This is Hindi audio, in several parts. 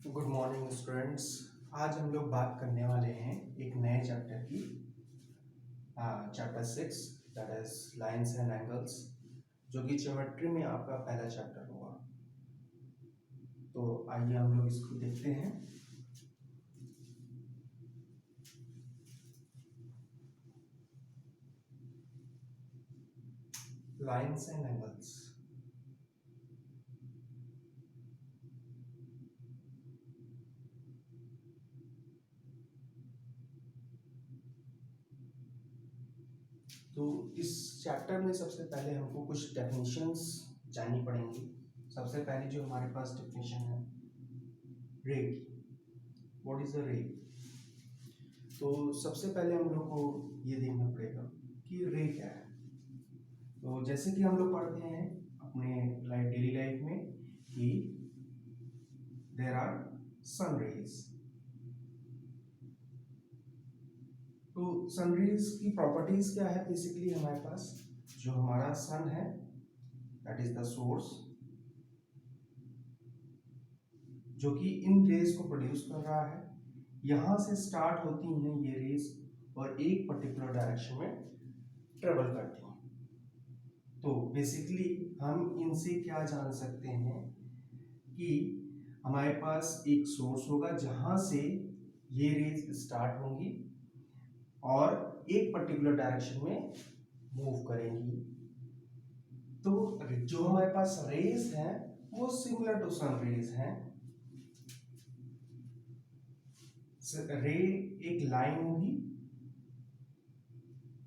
Good morning students. आज हम लोग बात करने वाले हैं एक नए चैप्टर की, chapter 6 that his lines and angles, जो कि ज्योमेट्री में आपका पहला चैप्टर होगा। तो आइए हम लोग इसको देखते हैं। Lines and angles. तो इस चैप्टर में सबसे पहले हमको कुछ डेफिनेशंस जाननी पड़ेंगी। सबसे पहले जो हमारे पास डेफिनेशन है रे की, व्हाट इज अ रे। तो सबसे पहले हम लोग को ये देखना पड़ेगा कि रे क्या है। तो जैसे कि हम लोग पढ़ते हैं अपने डेली लाइफ में कि देयर आर सन रेज। तो सन रेज की प्रॉपर्टीज क्या है? बेसिकली हमारे पास जो हमारा सन है दैट इज द सोर्स, जो कि इन रेज को प्रोड्यूस कर रहा है। यहां से स्टार्ट होती हैं ये रेज और एक पर्टिकुलर डायरेक्शन में ट्रेवल करती हैं। तो बेसिकली हम इनसे क्या जान सकते हैं कि हमारे पास एक सोर्स होगा जहां से ये रेज स्टार्ट होंगी और एक पर्टिकुलर डायरेक्शन में मूव करेंगी। तो जो हमारे पास रेज हैं वो सिमिलर टू सन रेज हैं। रे एक लाइन होगी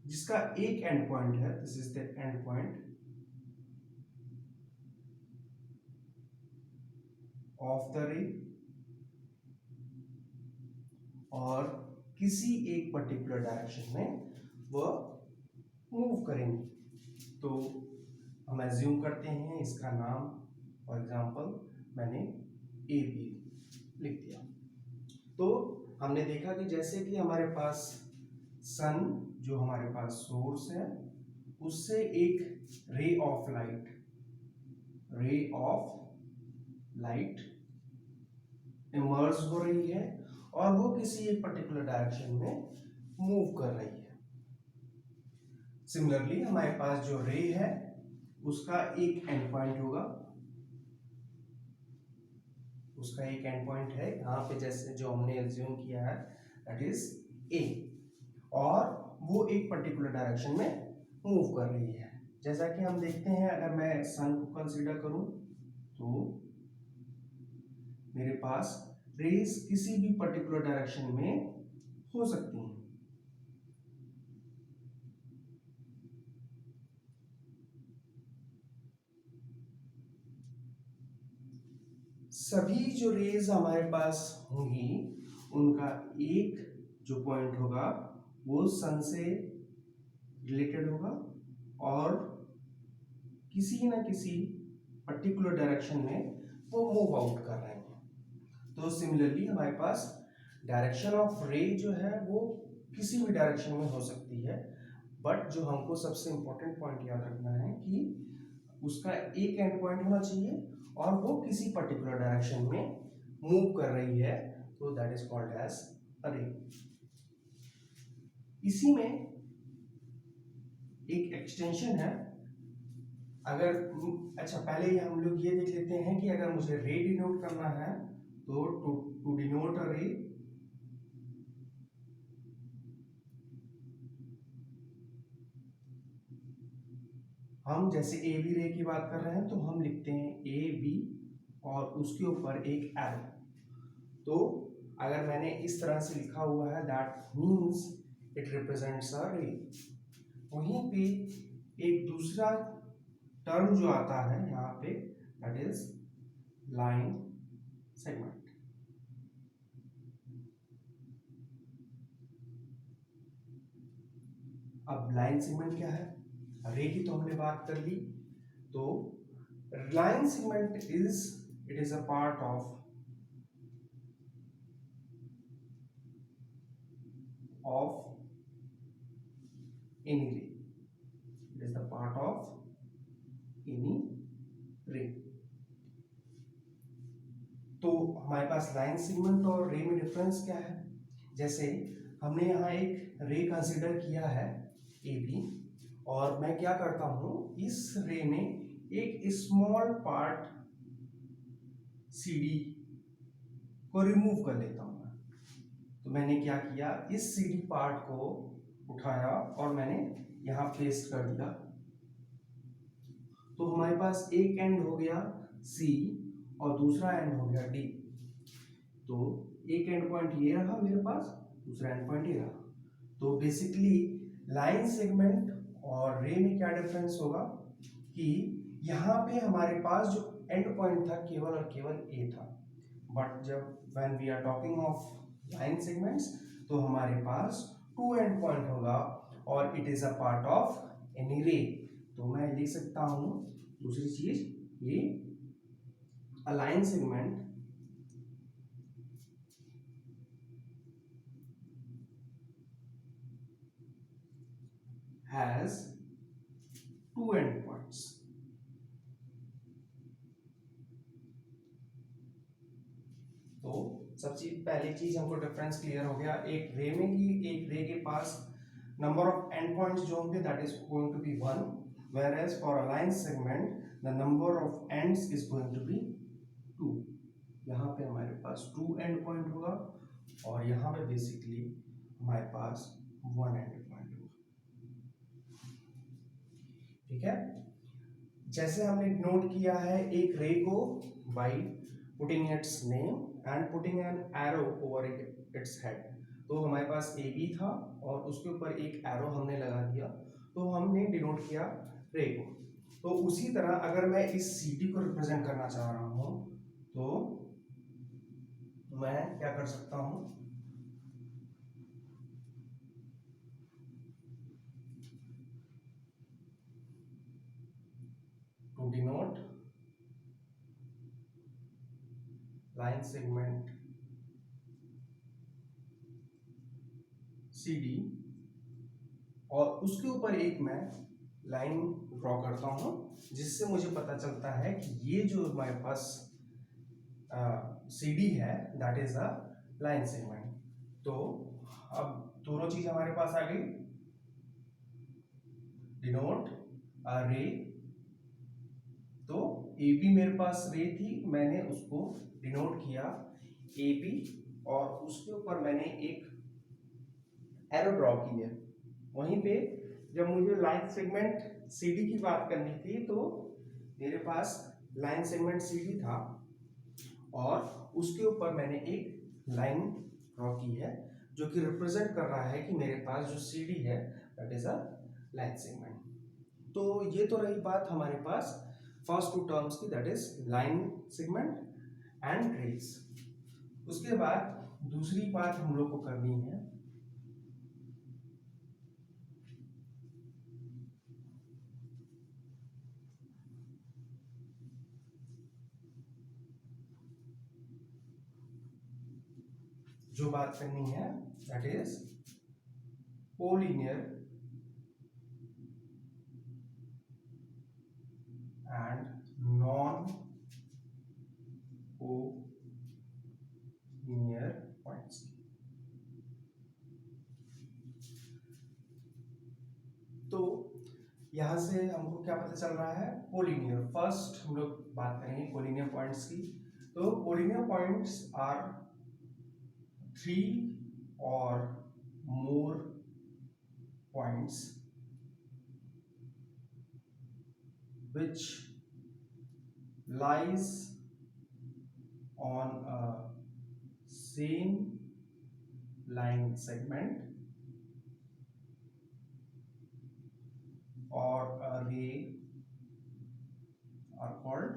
जिसका एक एंड पॉइंट है, this is the end point of the रे, और किसी एक पर्टिकुलर डायरेक्शन में वह मूव करेंगी। तो हम एज्यूम करते हैं इसका नाम, फॉर एग्जांपल मैंने ए बी लिख दिया। तो हमने देखा कि जैसे कि हमारे पास सन, जो हमारे पास सोर्स है, उससे एक रे ऑफ लाइट इमर्ज हो रही है और वो किसी एक पर्टिकुलर डायरेक्शन में मूव कर रही है। सिमिलरली हमारे पास जो रे है उसका एक एंड पॉइंट होगा, उसका एक एंड पॉइंट है यहाँ पे, जैसे जो हमने एज्यूम किया है दैट इज ए, और वो एक पर्टिकुलर डायरेक्शन में मूव कर रही है। जैसा कि हम देखते हैं, अगर मैं सन को कंसीडर करूं तो मेरे पास रेज किसी भी पर्टिकुलर डायरेक्शन में हो सकती हैं। सभी जो रेज हमारे पास होंगी उनका एक जो पॉइंट होगा वो सन से रिलेटेड होगा और किसी ना किसी पर्टिकुलर डायरेक्शन में वो मूव आउट कर रहे हैं। तो सिमिलरली हमारे पास डायरेक्शन ऑफ रे जो है वो किसी भी डायरेक्शन में हो सकती है, बट जो हमको सबसे इंपॉर्टेंट पॉइंट याद रखना है कि उसका एक एंड पॉइंट होना चाहिए और वो किसी पर्टिकुलर डायरेक्शन में मूव कर रही है, तो that is called as a ray. इसी में एक एक्सटेंशन है। अगर अच्छा, पहले हम लोग ये देख लेते हैं कि अगर मुझे रे डिनोट करना है तो टू डिनोट अ रे, हम जैसे ए बी रे की बात कर रहे हैं तो हम लिखते हैं ए बी और उसके ऊपर एक एरो। तो अगर मैंने इस तरह से लिखा हुआ है that means it represents a रे। वहीं पे एक दूसरा टर्म जो आता है यहाँ पे दैट इज लाइन सेगमेंट। अब लाइन सेगमेंट क्या है? रे की तो हमने बात कर ली। तो line segment it is a part of any ray, it is the part of any ray. तो हमारे पास लाइन सेगमेंट और रे में डिफरेंस क्या है। जैसे हमने यहाँ एक रे कंसीडर किया है ए बी, और मैं क्या करता हूँ, इस रे में एक स्मॉल पार्ट सी डी को रिमूव कर लेता हूँ। तो मैंने क्या किया, इस सी डी पार्ट को उठाया और मैंने यहाँ पेस्ट कर दिया। तो हमारे पास एक एंड हो गया सी और दूसरा एंड हो गया डी। तो एक एंड पॉइंट ये रहा मेरे पास, दूसरा एंड पॉइंट ये रहा। तो बेसिकली लाइन सेगमेंट और रे में क्या डिफरेंस होगा कि यहाँ पे हमारे पास जो एंड पॉइंट था केवल और केवल ए था, बट जब when we are talking of line segments तो हमारे पास टू एंड पॉइंट होगा और it is a part of any ray. तो मैं लिख सकता हूँ दूसरी चीज, ये a line segment has two endpoints. तो सबसे पहली चीज हमको डिफरेंस क्लियर हो गया, एक रे में की एक रे के पास नंबर ऑफ एंड पॉइंट्स जो होंगे that is going to be 1, whereas for a line segment the number of ends is going to be 2। यहाँ पे हमारे पास 2 एंड पॉइंट होगा और यहाँ पे बेसिकली हमारे पास 1 एंड पॉइंट होगा। ठीक है, जैसे हमने नोट किया है एक रे को by putting it's name and putting an arrow over its head. तो हमारे पास ए बी था और उसके ऊपर एक एरो हमने लगा दिया, तो हमने डिनोट किया रे को। तो उसी तरह अगर मैं इस सी डी को रिप्रेजेंट करना चाह रहा हूं तो मैं क्या कर सकता हूं, to denote line segment C D और उसके ऊपर एक मैं लाइन ड्रॉ करता हूं जिससे मुझे पता चलता है कि ये जो हमारे पास सी डी है that is a line segment. तो अब दोनों चीज हमारे पास आ गई, डिनोट अ रे। तो ए बी मेरे पास रे थी, मैंने उसको डिनोट किया ए बी और उसके ऊपर मैंने एक एरो ड्रॉ की है। वहीं पे जब मुझे लाइन सेगमेंट सीडी की बात करनी थी तो मेरे पास लाइन सेगमेंट सीडी था और उसके ऊपर मैंने एक लाइन ड्रॉ की है जो कि रिप्रेजेंट कर रहा है कि मेरे पास जो सीडी है that is a line segment. तो ये तो रही बात हमारे पास फर्स्ट टू टर्म्स की, that is line segment and rays. उसके बाद दूसरी बात हम लोग को करनी है जो बात करनी है that is collinear and non collinear points. तो यहां से हमको क्या पता चल रहा है, कोलिनियर फर्स्ट हम लोग बात करेंगे कोलिनियर पॉइंट्स की। तो collinear points are 3 or more points which lies on a same line segment or a ray are called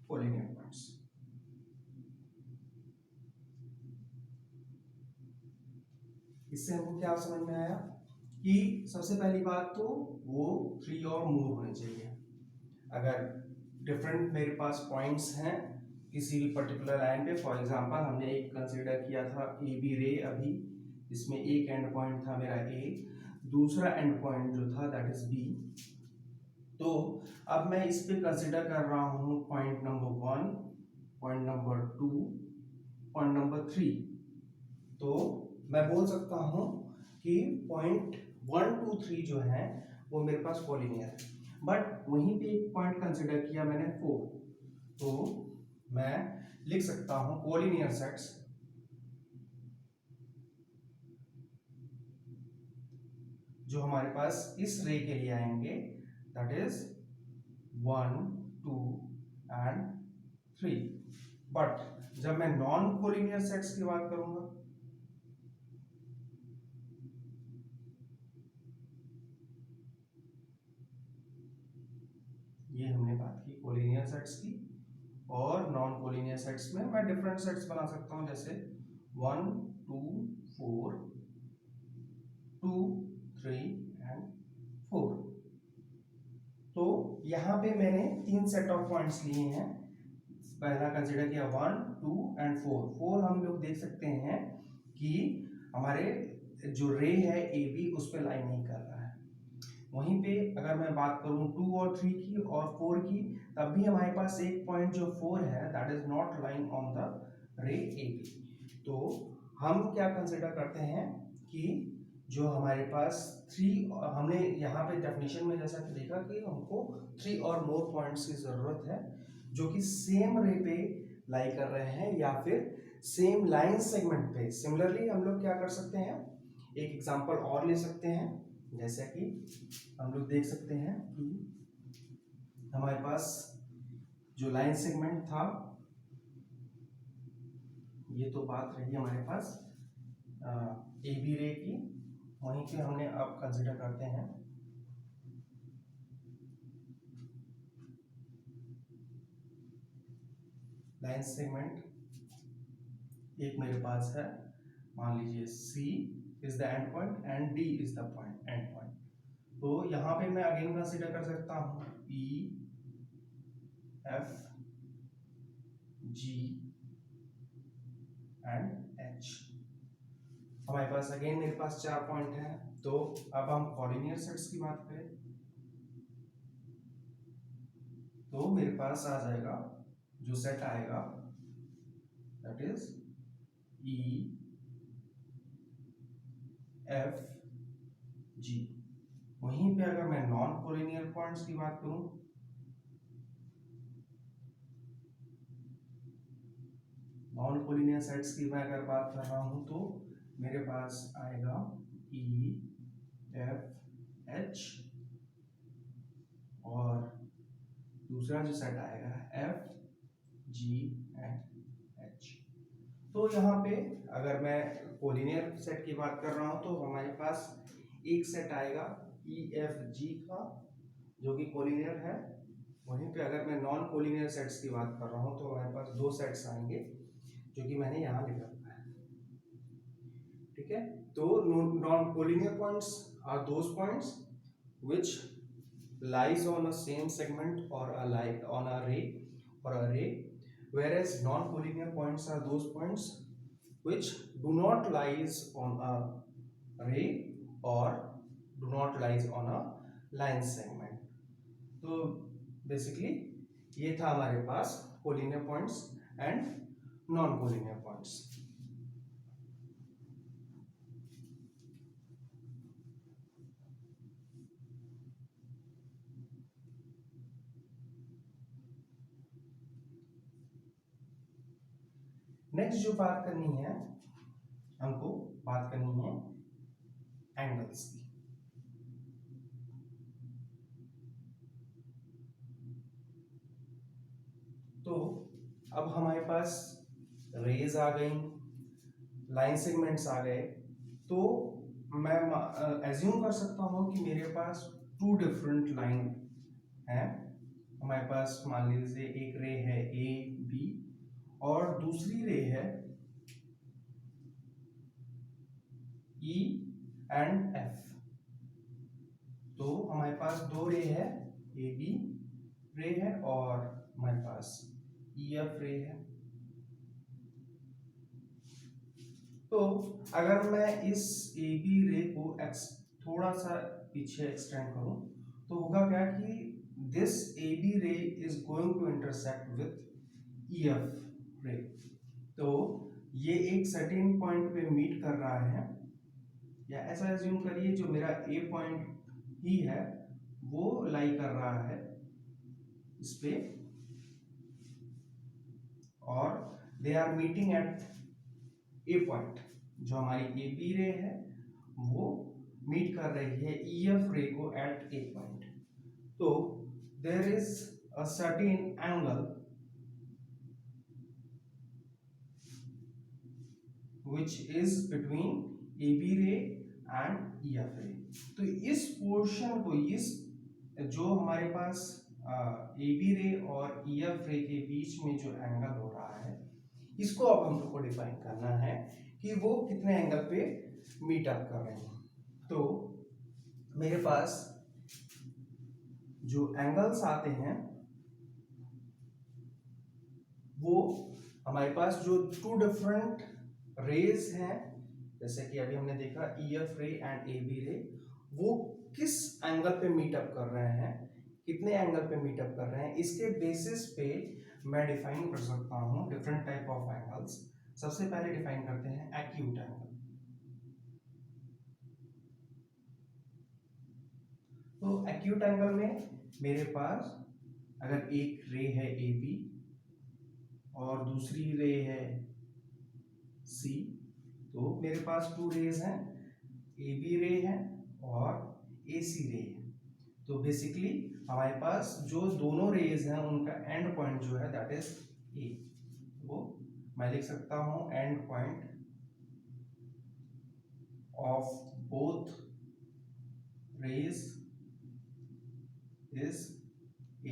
collinear points. इससे हमको क्या समझ में आया कि सबसे पहली बात तो वो 3 और मोर होने चाहिए। अगर डिफरेंट मेरे पास पॉइंट्स हैं किसी भी पर्टिकुलर लाइन पे, फॉर एग्जांपल हमने एक कंसीडर किया था ए बी रे, अभी इसमें एक एंड पॉइंट था मेरा ए, दूसरा एंड पॉइंट जो था दैट इज बी। तो अब मैं इस पे कंसिडर कर रहा हूं point number 1, point number 2, point number 3। तो मैं बोल सकता हूं कि पॉइंट 1, 2, 3 जो है वो मेरे पास कोलिनियर है, बट वहीं पे एक पॉइंट कंसिडर किया मैंने 4। तो मैं लिख सकता हूं कोलिनियर सेट्स जो हमारे पास इस रे के लिए आएंगे दैट इज 1, 2 एंड 3। बट जब मैं नॉन कोलिनियर सेट्स की बात करूंगा, ये हमने बात की कोलिनियर सेट्स की, और नॉन कोलिनियर सेट्स में मैं डिफरेंट सेट्स बना सकता हूं, जैसे 1, 2, 4, 2, 3 एंड 4। तो यहाँ पे मैंने 3 सेट ऑफ पॉइंट्स लिए हैं। पहला कंसिडर किया 1, 2 एंड 4। 4 हम लोग देख सकते हैं कि हमारे जो रे है ए बी उस पर लाइन नहीं कर रहा है। वहीं पे अगर मैं बात करूं 2 और 3 की और 4 की, तब भी हमारे पास एक पॉइंट जो 4 है that is not lying on the ray A B. तो हम क्या कंसिडर करते हैं कि जो हमारे पास 3, हमने यहाँ पे डेफिनेशन में जैसा कि देखा कि हमको 3 और मोर पॉइंट्स की जरूरत है जो कि सेम रे पे लाई कर रहे हैं या फिर सेम लाइन सेगमेंट पे। सिमिलरली हम लोग क्या कर सकते हैं, एक एग्जांपल और ले सकते हैं, जैसे कि हम लोग देख सकते हैं कि हमारे पास जो लाइन सेगमेंट था, ये तो बात रही हमारे पास ए बी रे की, वहीं पे हमने अब कंसिडर करते हैं लाइन सेगमेंट। एक मेरे पास है, मान लीजिए C is the end point and D is the point end point. तो यहाँ पे मैं अगेन कंसिडर कर सकता हूँ E F G and H. हमारे पास अगेन मेरे पास 4 पॉइंट हैं। तो अब हम कोलिनियर सेट्स की बात करें तो मेरे पास आ जाएगा, जो सेट आएगा दैट इज ई एफ जी। वहीं पे अगर मैं नॉन कोलिनियर पॉइंट्स की बात करूं, नॉन कोलिनियर सेट्स की मैं अगर बात कर रहा हूं तो मेरे पास आएगा ई एफ एच और दूसरा जो सेट आएगा एफ जी एंड एच। तो यहाँ पे अगर मैं कोलिनियर सेट की बात कर रहा हूँ तो हमारे पास एक सेट आएगा ई एफ जी का जो कि कोलिनियर है। वहीं पे अगर मैं नॉन कोलिनियर सेट्स की बात कर रहा हूँ तो हमारे पास 2 सेट्स आएंगे जो कि मैंने यहाँ लिख रखा है। ठीक है, तो non collinear points are those points which lies on a same segment or a like on a ray or a ray, whereas non-collinear points are those points which do not lies on a ray or do not lies on a line segment. तो बेसिकली ये था हमारे पास collinear points and non collinear points. Next जो बात करनी है, हमको बात करनी है एंगल्स की। तो अब हमारे पास रेज आ गई, लाइन सेगमेंट्स आ गए, तो मैं एज्यूम कर सकता हूँ कि मेरे पास 2 डिफरेंट लाइन है। हमारे पास मान लीजिए एक रे है ए बी और दूसरी रे है ई एंड एफ। तो हमारे पास 2 रे है, ए बी रे है और हमारे पास ई एफ रे है। तो अगर मैं इस ए बी रे को थोड़ा सा पीछे एक्सटेंड करूं तो होगा क्या कि this A B ray is going to intersect with E F ray. तो ये एक सर्टेन पॉइंट पे मीट कर रहा है, या ऐसा एज्यूम करिए जो मेरा ए पॉइंट ही है वो लाई कर रहा है इस पे, और they are meeting at A point. जो हमारी ए बी रे है वो मीट कर रही है ई एफ रे को एट ए पॉइंट। तो there is a certain angle which is between AB ray and EF ray। तो इस पोर्शन को, इस जो हमारे पास AB रे और EF रे के बीच में जो एंगल हो रहा है, इसको अब हम लोग को डिफाइन करना है कि वो कितने एंगल पे मीट अप कर रहे हैं। तो मेरे पास जो एंगल्स आते हैं वो हमारे पास जो टू डिफरेंट रेज हैं, जैसे कि अभी हमने देखा EF रे एंड AB रे, वो किस एंगल पे मीट अप कर रहे हैं, कितने एंगल पे मीट अप कर रहे हैं, इसके बेसिस पे मैं डिफाइन कर सकता हूं डिफरेंट टाइप ऑफ एंगल्स। सबसे पहले डिफाइन करते हैं एक्यूट एंगल। तो एक्यूट एंगल में मेरे पास अगर एक रे है AB और दूसरी रे है C, तो मेरे पास टू रेज हैं, AB रे है और AC रे है। तो बेसिकली हमारे पास जो दोनों रेज हैं उनका एंड पॉइंट जो है दैट इज A। वो मैं लिख सकता हूं end point of both rays is A।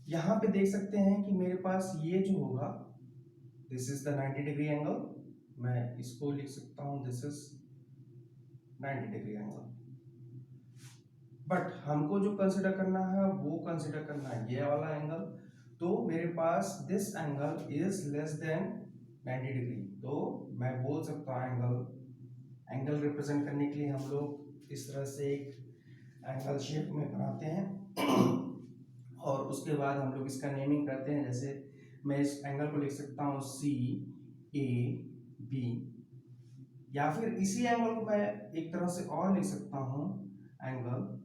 यहां पे देख सकते हैं कि मेरे पास ये जो होगा this is the 90 degree angle, मैं इसको लिख सकता हूं this is 90 degree angle. But हमको जो कंसिडर करना है वो कंसिडर करना है ये वाला एंगल। तो मेरे पास this angle is less than 90 degree. तो मैं बोल सकता हूँ एंगल रिप्रेजेंट करने के लिए हम लोग इस तरह से एक एंगल शेप में बनाते हैं और उसके बाद हम लोग इसका नेमिंग करते हैं। जैसे मैं इस एंगल को लिख सकता हूँ CAB, या फिर इसी एंगल को मैं एक तरह से और लिख सकता हूँ एंगल,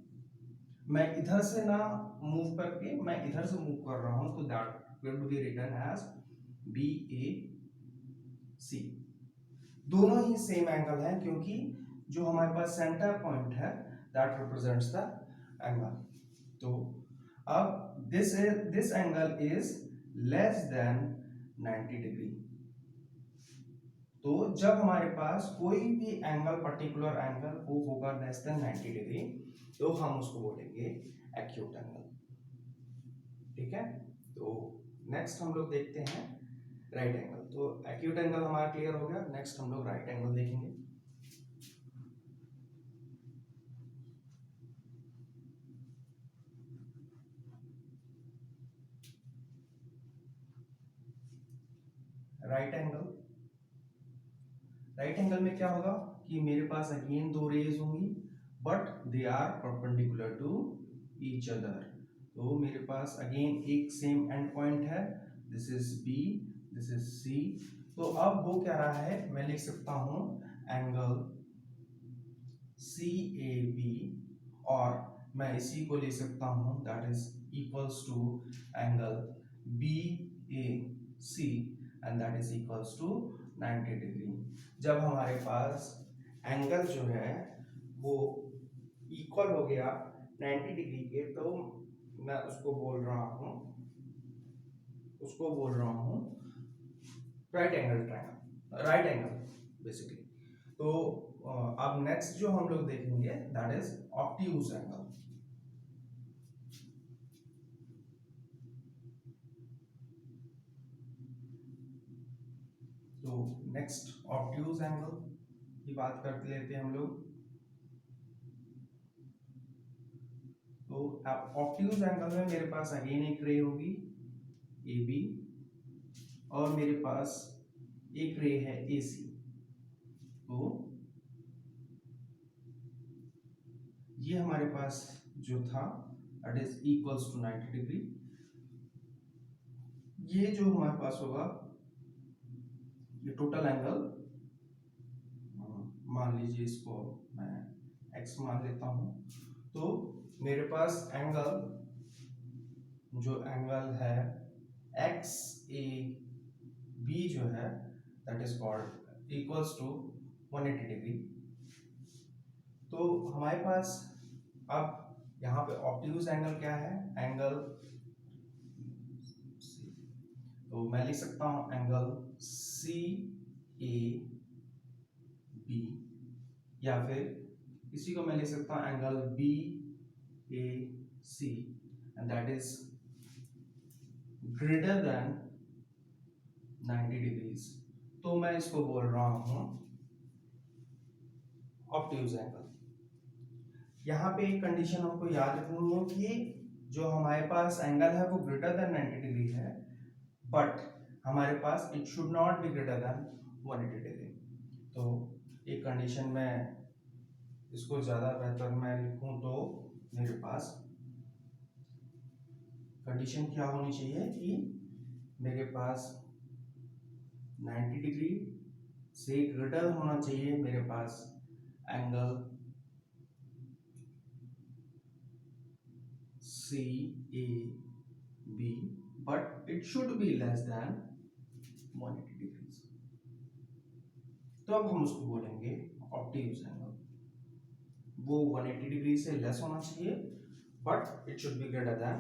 मैं इधर से ना मूव करके मैं इधर से मूव कर रहा हूं, तो that will be written as BAC। दोनों ही सेम एंगल है क्योंकि जो हमारे पास सेंटर पॉइंट है दैट रिप्रेजेंट्स द एंगल। तो अब this angle is less than 90 degree. तो जब हमारे पास कोई भी एंगल, पर्टिकुलर एंगल वो होगा लेस देन 90 डिग्री, तो हम उसको बोलेंगे एक्यूट एंगल। ठीक है। तो नेक्स्ट हम लोग देखते हैं राइट एंगल। तो एक्यूट एंगल हमारा क्लियर हो गया, नेक्स्ट हम लोग राइट एंगल देखेंगे। राइट एंगल, राइट एंगल में क्या होगा कि मेरे पास अगेन दो रेज होंगी but they are perpendicular to each other. तो मेरे पास अगेन एक सेम एंड पॉइंट है, this is B, this is C। तो अब हो क्या रहा है, मैं लिख सकता हूं एंगल CAB, और मैं इसी को लिख सकता हूं that is equals to angle BAC and that is equals to 90 degree. जब हमारे पास एंगल जो है वो इक्वल हो गया 90 डिग्री के, तो मैं उसको बोल रहा हूँ right angle triangle, right angle basically. तो अब नेक्स्ट जो हम लोग देखेंगे दैट इज ऑब्ट्यूज एंगल। तो नेक्स्ट ऑब्ट्यूज एंगल की बात करते लेते हैं हम लोग। तो ऑब्ट्यूज एंगल में मेरे पास अगेन एक रे होगी AB और मेरे पास एक रे है AC। तो ये हमारे पास जो था that is equals to 90 degree. ये जो हमारे पास होगा ये टोटल एंगल, मान लीजिए इसको मैं x मान लेता हूं, तो मेरे पास एंगल जो एंगल है एक्स ए बी जो है that is called equals to 180 degree. तो हमारे पास अब यहाँ पे ऑब्ट्यूज एंगल क्या है, एंगल, तो मैं लिख सकता हूँ एंगल सी ए बी, या फिर इसी को मैं लिख सकता हूँ angle B A C, and that is greater than 90 degrees. तो मैं इसको बोल रहा हूं ऑब्ट्यूज एंगल। यहाँ पे एक कंडीशन हमको याद रखनी है कि जो हमारे पास एंगल है वो ग्रेटर देन 90 डिग्री है, बट हमारे पास it should not be greater than 180 degree. तो एक कंडीशन में इसको ज़्यादा बेहतर मैं लिखूं तो मेरे पास कंडीशन क्या होनी चाहिए कि मेरे पास 90 डिग्री से ग्रेटर होना चाहिए मेरे पास angle C A B, but it should be less than 180 degrees. तो अब हम उसको बोलेंगे ऑब्ट्यूज एंगल। वो 180 डिग्री से लेस होना चाहिए, but it should B greater than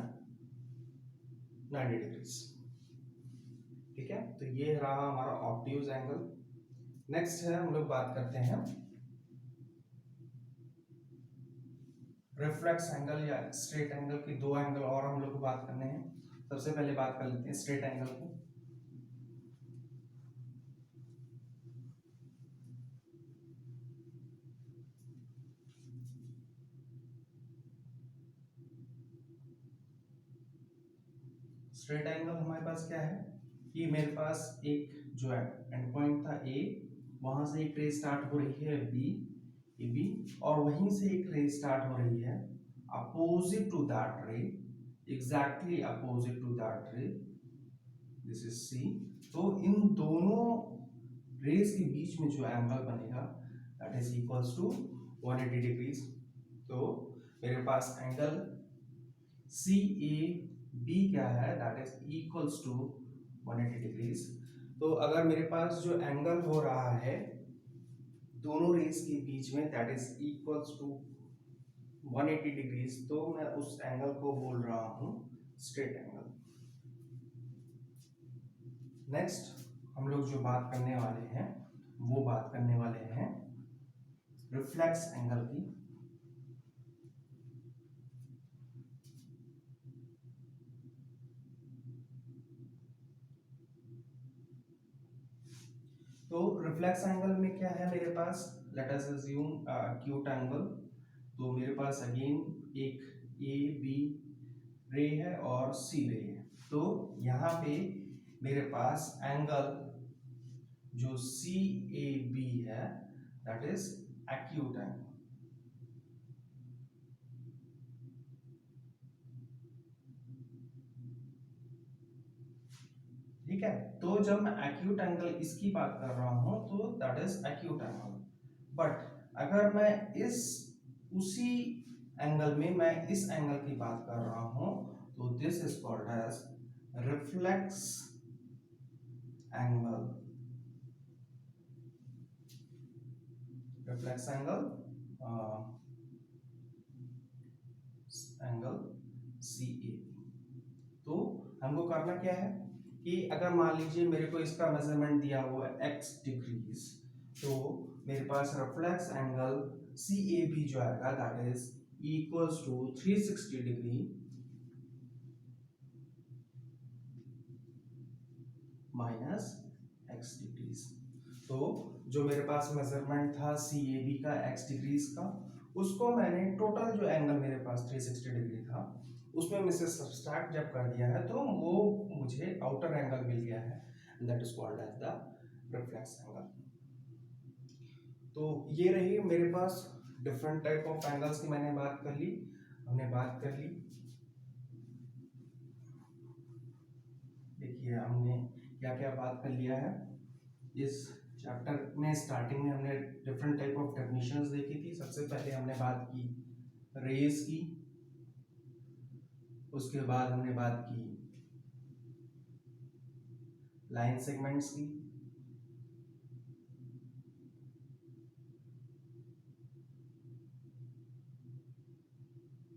90 degrees. ठीक है, तो ये रहा हमारा ऑब्ट्यूज एंगल। नेक्स्ट है, हम लोग बात करते हैं रिफ्लेक्स एंगल या स्ट्रेट एंगल की। दो एंगल और हम लोग को बात करने हैं। सबसे पहले बात कर लेते हैं स्ट्रेट एंगल की। स्ट्रेट एंगल हमारे पास क्या है कि मेरे पास एक जो है एंड पॉइंट था ए, वहां से एक रे स्टार्ट हो रही है बी ए बी, और वहीं से एक रे स्टार्ट हो रही है अपोजिट टू दैट रे, एग्जैक्टली अपोजिट टू दैट रे, दिस इज सी। तो इन दोनों रेज के बीच में जो एंगल बनेगा that is equals to 180 degrees. तो मेरे पास एंगल सी ए बी क्या है that is equals to 180 degrees. तो अगर मेरे पास जो एंगल हो रहा है दोनों रेज के बीच में that is equals to 180 degrees, तो मैं उस एंगल को बोल रहा हूं स्ट्रेट एंगल। नेक्स्ट हम लोग जो बात करने वाले हैं वो बात करने वाले हैं रिफ्लेक्स एंगल की। तो रिफ्लेक्स एंगल में क्या है मेरे पास, let us assume acute angle. तो मेरे पास अगेन एक ए बी रे है और सी रे है। तो यहाँ पे मेरे पास एंगल जो सी ए बी है दैट इज एक्यूट एंगल। ठीक है, तो जब मैं एक्यूट एंगल इसकी बात कर रहा हूं तो that is acute angle. But अगर मैं इस उसी एंगल में मैं इस एंगल की बात कर रहा हूं तो this is called as reflex angle. Reflex angle angle C A. तो हमको करना क्या है कि अगर मान लीजिए मेरे को इसका मेजरमेंट दिया हुआ है x डिग्रीज, तो मेरे पास reflex angle C A B जो आएगा that is equals to 360 degree minus x degrees. तो जो मेरे पास मेजरमेंट था सी ए बी का x डिग्रीज का, उसको मैंने टोटल जो एंगल मेरे पास 360 डिग्री था उसमें में से सब्सट्रैक्ट जब कर दिया है तो वो मुझे आउटर एंगल मिल गया है, that is called as the reflex angle. तो ये रही मेरे पास डिफरेंट टाइप ऑफ एंगल्स की हमने बात कर ली। देखिए हमने क्या क्या बात कर लिया है इस चैप्टर में। स्टार्टिंग में हमने डिफरेंट टाइप ऑफ डेफिनेशंस देखी थी। सबसे पहले हमने बात की रेज की, उसके बाद हमने बात की लाइन सेगमेंट्स की,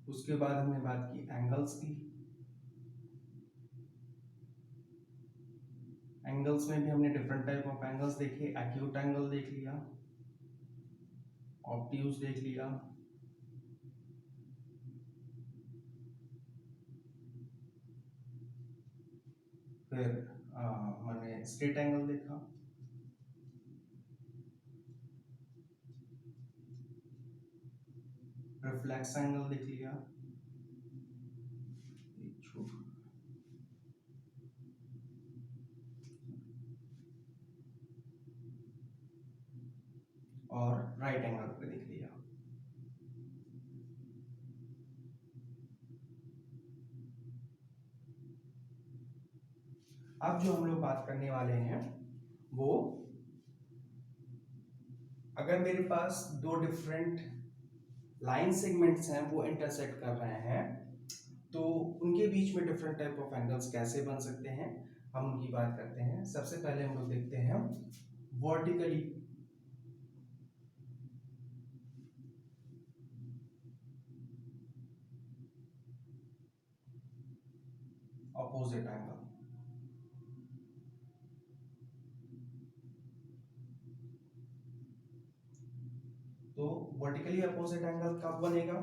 उसके बाद हमने बात की एंगल्स की। एंगल्स में भी हमने डिफरेंट टाइप ऑफ एंगल्स देखे। एक्यूट एंगल देख लिया, ऑब्ट्यूज देख लिया, फिर मैंने स्ट्रेट एंगल देखा, रिफ्लेक्स एंगल देख लिया, और राइट एंगल पे देख लिया। अब जो हम लोग बात करने वाले हैं वो, अगर मेरे पास दो डिफरेंट लाइन सेगमेंट्स हैं वो इंटरसेक्ट कर रहे हैं तो उनके बीच में डिफरेंट टाइप ऑफ एंगल्स कैसे बन सकते हैं, हम उनकी बात करते हैं। सबसे पहले हम लोग देखते हैं वर्टिकली अपोजिट एंगल। तो वर्टिकली अपोजिट एंगल कब बनेगा,